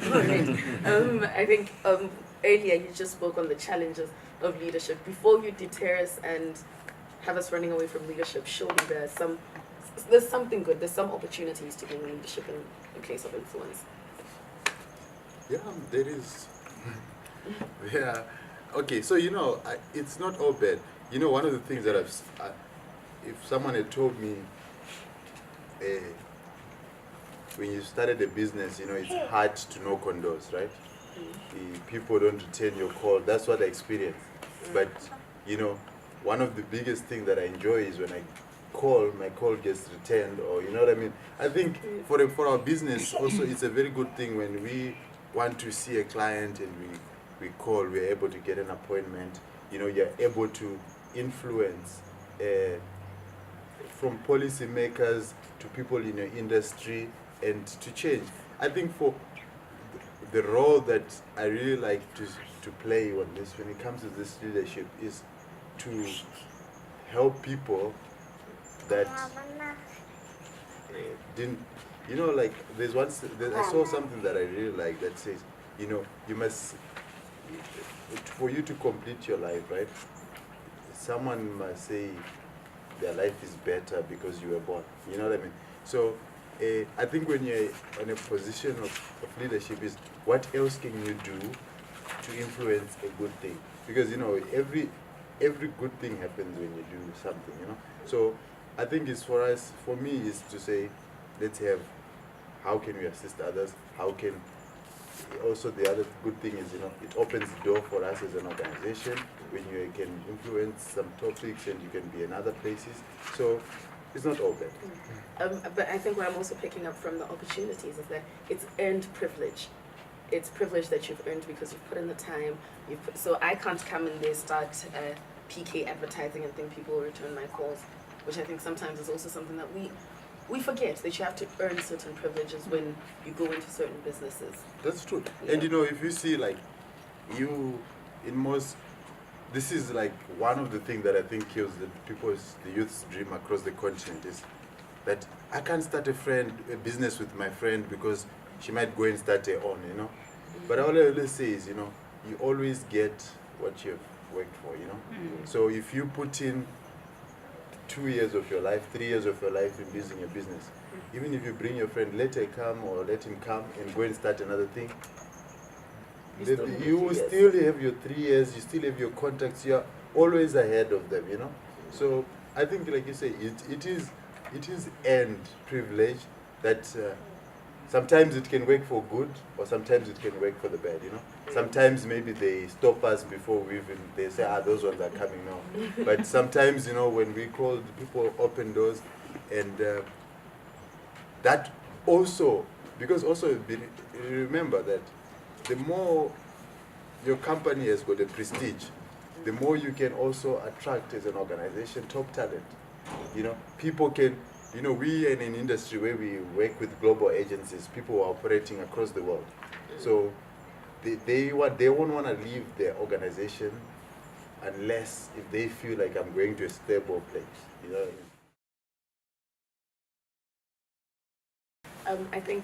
All right. I think earlier you just spoke on the challenges of leadership. Before you deter us and have us running away from leadership, surely there's something good. There's some opportunities to gain leadership in place of influence. Yeah, there is. Yeah. Okay, so it's not all bad. One of the things that if someone had told me, when you started a business, it's hard to knock on doors, right? People don't return your call. That's what I experienced. But one of the biggest things that I enjoy is when I call, my call gets returned, or you know what I mean. I think for our business also, it's a very good thing when we want to see a client and we call, we're able to get an appointment. You're able to influence from policymakers to people in your industry and to change. I think for the role that I really like to play on this when it comes to this leadership is to help people that didn't, like I saw something that I really like that says, you must, for you to complete your life, right? Someone must say their life is better because you were born. You know what I mean? So I think when you're in a position of leadership is what else can you do to influence a good thing? Because every good thing happens when you do something, So I think it's for me is to say, let's have, how can we assist others? How can, also the other good thing is, it opens the door for us as an organization when you can influence some topics and you can be in other places. So it's not all bad. But I think what I'm also picking up from the opportunities is that it's earned privilege. It's privilege that you've earned because you've put in the time. So I can't come in there, start PK advertising and think people will return my calls, which I think sometimes is also something that we forget, that you have to earn certain privileges when you go into certain businesses. That's true. Yeah. And if you see, like, this is like one of the things that I think kills the youth's dream across the continent is that I can't start a business with my friend because she might go and start her own, But all I always say is, you always get what you've worked for, So if you put in 2 years of your life, 3 years of your life in building a business, even if you bring your friend, let her come or let him come and go and start another thing, you will still have your 3 years, you still have your contacts, you're always ahead of them, So I think, like you say, it is earned privilege that sometimes it can work for good or sometimes it can work for the bad, Sometimes maybe they stop us before they say, those ones are coming now. But sometimes, when we call, people open doors, and that also, because also remember that the more your company has got a prestige, the more you can also attract as an organization top talent. People can, we are in an industry where we work with global agencies, people are operating across the world. So they won't want to leave their organization unless if they feel like I'm going to a stable place. You know what I mean? I think